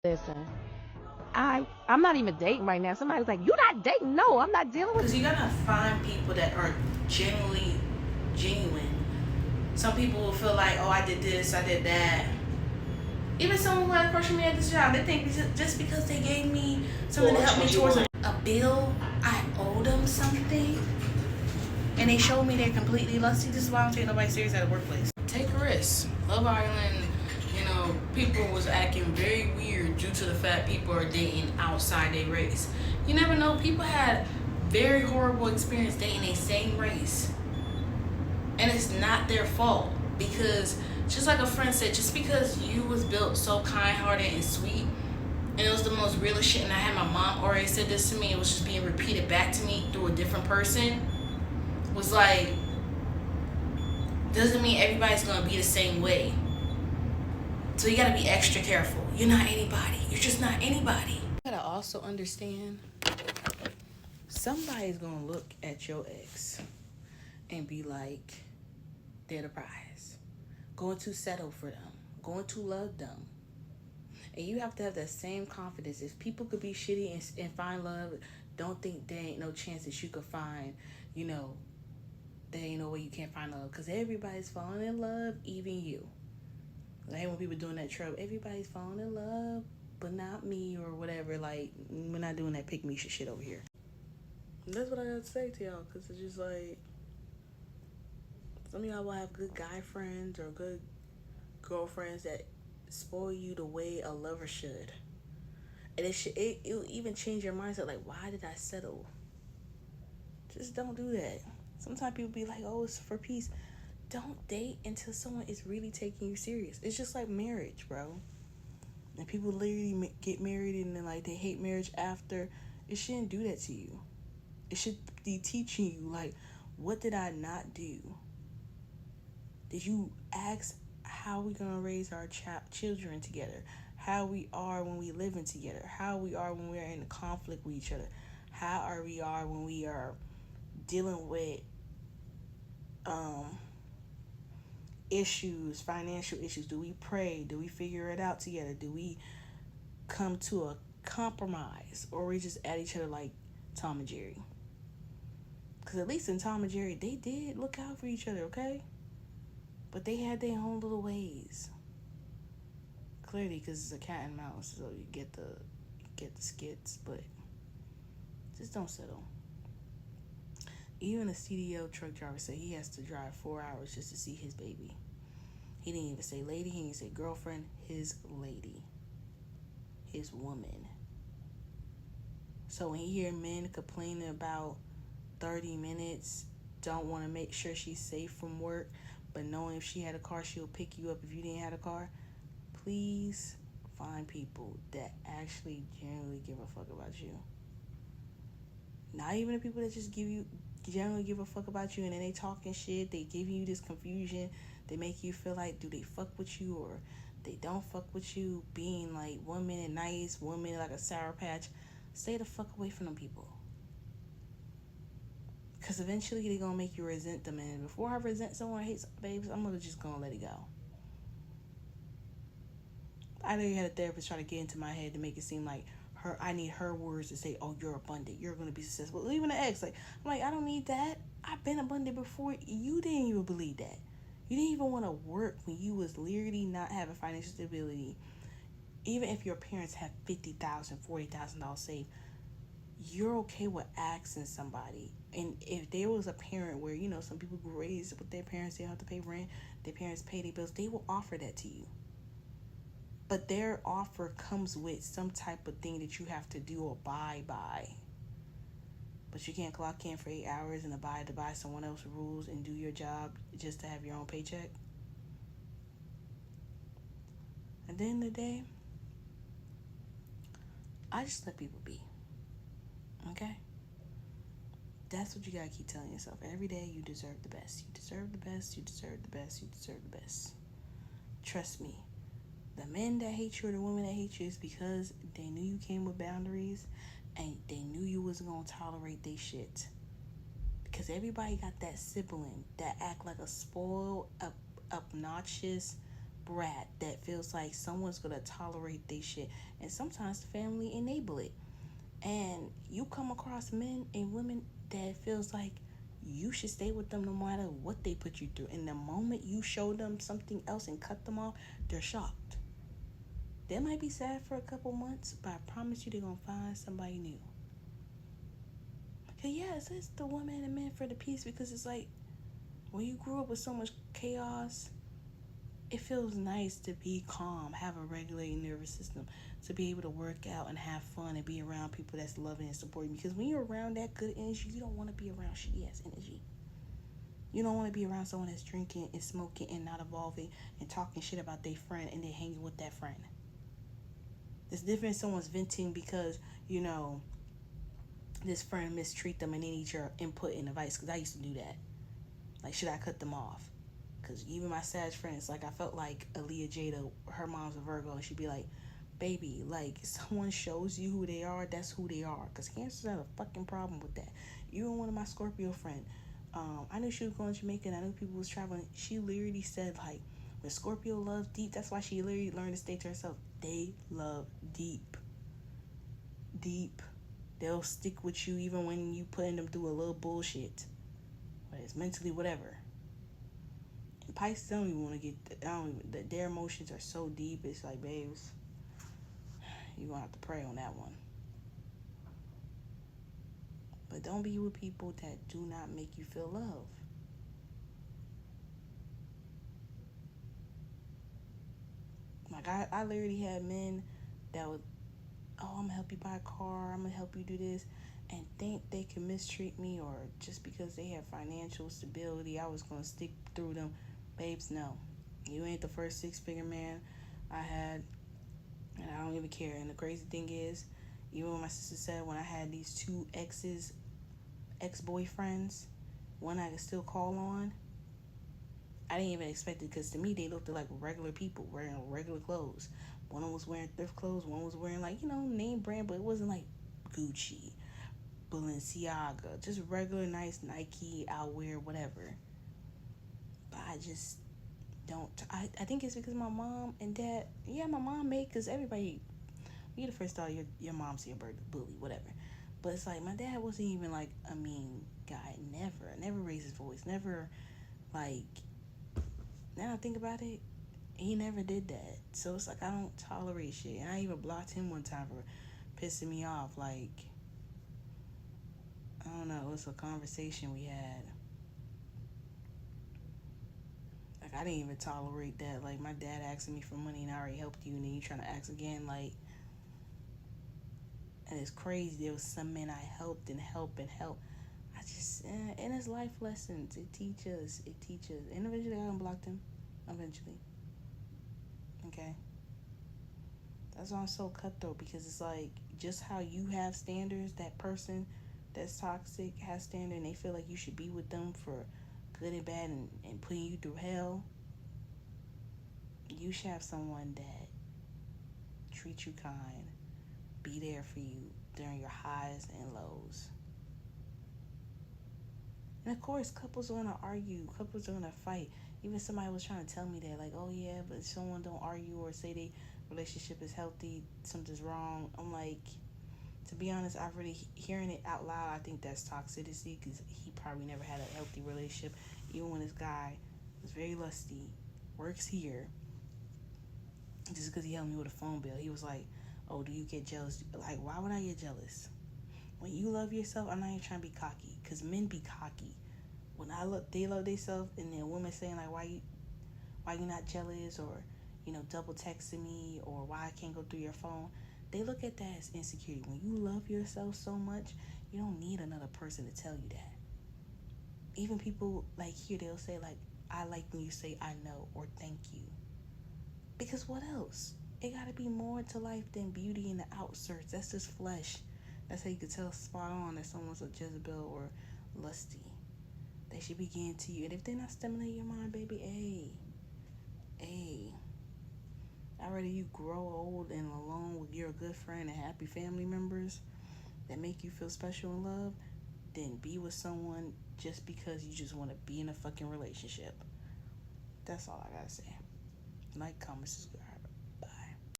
Listen, I'm not even dating right now. Somebody's like, "You not dating?" No, I'm not dealing with. Because you gotta find people that are genuinely genuine. Some people will feel like, oh, I did this, I did that. Even someone who had approached me at this job, they think just because they gave me something to help me towards a bill, I owe them something. And they showed me they're completely lusty. This is why I don't take nobody serious at a workplace. Take a risk. Love Island, people was acting very weird due to the fact people are dating outside their race. You never know. People had very horrible experience dating a same race. And it's not their fault. Because just like a friend said, just because you was built so kind hearted and sweet, and it was the most realest shit, and I had my mom already said this to me, it was just being repeated back to me through a different person, was like, doesn't mean everybody's gonna be the same way. So you gotta be extra careful. You're not anybody. You're just not anybody. You gotta also understand, somebody's gonna look at your ex and be like, they're the prize. Going to settle for them. Going to love them. And you have to have that same confidence. If people could be shitty and find love, don't think there ain't no chance that you could find, there ain't no way you can't find love. Because everybody's falling in love, even you. I hate when people doing that trope. Everybody's falling in love, but not me or whatever. Like, we're not doing that pick me shit over here. And that's what I gotta say to y'all. Because it's just like, some of y'all will have good guy friends or good girlfriends that spoil you the way a lover should. And it'll even change your mindset. Like, why did I settle? Just don't do that. Sometimes people be like, oh, it's for peace. Don't date until someone is really taking you serious. It's just like marriage, bro. And people literally get married and then like they hate marriage after. It shouldn't do that to you. It should be teaching you, like, what did I not do? Did you ask how we gonna raise our children together? How we are when we living together? How we are when we are in conflict with each other? How are we are when we are dealing with issues, financial issues? Do we pray? Do we figure it out together? Do we come to a compromise, or we just at each other like Tom and Jerry? Because at least in Tom and Jerry, they did look out for each other, okay? But they had their own little ways. Clearly, because it's a cat and mouse, so you get the skits, but just don't settle. Even a CDL truck driver said he has to drive 4 hours just to see his baby. He didn't even say lady. He didn't say girlfriend. His lady. His woman. So when you hear men complaining about 30 minutes, don't want to make sure she's safe from work, but knowing if she had a car, she'll pick you up if you didn't have a car, please find people that actually genuinely give a fuck about you. Not even the people that just generally give a fuck about you and then they talking shit, they give you this confusion, they make you feel like, do they fuck with you or they don't fuck with you, being like 1 minute nice, 1 minute like a sour patch. Stay the fuck away from them people. Because eventually they're going to make you resent them. And before I resent someone I hate, babes, I'm just going to let it go. I know you had a therapist try to get into my head to make it seem like I need her words to say, oh, you're abundant, you're going to be successful. Even the ex, like, I'm like, I don't need that. I've been abundant before. You didn't even believe that. You didn't even want to work when you was literally not having financial stability. Even if your parents have $50,000, $40,000 saved, you're okay with asking somebody. And if there was a parent where, some people grew raised with their parents, they don't have to pay rent, their parents pay their bills, they will offer that to you. But their offer comes with some type of thing that you have to do or abide by. But you can't clock in for 8 hours and abide by someone else's rules and do your job just to have your own paycheck. At the end of the day, I just let people be. Okay? That's what you gotta keep telling yourself. Every day you deserve the best. You deserve the best, you deserve the best, you deserve the best. Trust me. The men that hate you or the women that hate you is because they knew you came with boundaries and they knew you wasn't gonna tolerate their shit. Because everybody got that sibling that act like a spoiled, obnoxious brat that feels like someone's gonna tolerate this shit, and sometimes the family enable it. And you come across men and women that feels like you should stay with them no matter what they put you through. And the moment you show them something else and cut them off, they're shocked. They might be sad for a couple months, but I promise you they're gonna find somebody new. Cause yes, it's the woman and the man for the peace, because it's like when you grew up with so much chaos, it feels nice to be calm, have a regulating nervous system, to be able to work out and have fun and be around people that's loving and supporting. Because when you're around that good energy, you don't want to be around shitty ass energy. You don't want to be around someone that's drinking and smoking and not evolving and talking shit about their friend and then hanging with that friend. It's different if someone's venting because, this friend mistreat them and they need your input and advice. Because I used to do that. Like, should I cut them off? Because even my Sag friends, like, I felt like Aaliyah Jada, her mom's a Virgo, and she'd be like, baby, like, someone shows you who they are, that's who they are. Because Cancers have a fucking problem with that. Even one of my Scorpio friend, I knew she was going to Jamaica, and I knew people was traveling. She literally said, like, when Scorpio loves deep, that's why she literally learned to stay to herself. They love deep. Deep. They'll stick with you even when you putting them through a little bullshit. Whether it's mentally, whatever. And Pisces don't even want to get, their emotions are so deep, it's like, babes, you're going to have to pray on that one. But don't be with people that do not make you feel love. Like, I literally had men that would, I'm going to help you buy a car, I'm going to help you do this, and think they can mistreat me, or just because they have financial stability, I was going to stick through them. Babes, no. You ain't the first 6-figure man I had, and I don't even care. And the crazy thing is, even when my sister said, when I had these 2 ex-boyfriends, one I could still call on, I didn't even expect it, because to me, they looked like regular people wearing regular clothes. One was wearing thrift clothes, one was wearing, like, name brand, but it wasn't like Gucci, Balenciaga, just regular nice Nike, outwear, whatever. But I just don't, I think it's because my mom and dad, my mom made, because everybody, you the first thought your mom's your bully, whatever. But it's like, my dad wasn't even like a mean guy, never raised his voice, never, like, now I think about it, he never did that. So it's like, I don't tolerate shit. And I even blocked him one time for pissing me off. Like, I don't know, it was a conversation we had. Like, I didn't even tolerate that. Like, my dad asking me for money and I already helped you, and then you trying to ask again. Like, and it's crazy. There was some men I helped and help. I just, and it's life lessons. It teaches. And eventually I unblocked him. Eventually. Okay? That's why I'm so cutthroat, because it's like, just how you have standards, that person that's toxic has standard, and they feel like you should be with them for good and bad and putting you through hell. You should have someone that treats you kind, be there for you during your highs and lows. And of course, couples are gonna argue, couples are gonna fight. Even somebody was trying to tell me that, like, oh yeah, but if someone don't argue or say they relationship is healthy, something's wrong. I'm like, to be honest, I really, hearing it out loud, I think that's toxicity, because he probably never had a healthy relationship. Even when this guy was very lusty, works here, just because he helped me with a phone bill, he was like, oh, do you get jealous? Like, why would I get jealous? When you love yourself, I'm not even trying to be cocky, because men be cocky. When they love themselves, and then women saying, like, why you not jealous, or, double texting me, or why I can't go through your phone, they look at that as insecurity. When you love yourself so much, you don't need another person to tell you that. Even people, like, here, they'll say, like, I like when you say I know, or thank you. Because what else? It gotta be more to life than beauty in the outskirts. That's just flesh. That's how you can tell spot on that someone's a Jezebel or lusty. They should be getting to you. And if they're not stimulating your mind, baby, hey. I'd rather you grow old and alone with your good friend and happy family members that make you feel special and loved than be with someone just because you just want to be in a fucking relationship. That's all I gotta say. Like, comment, subscribe.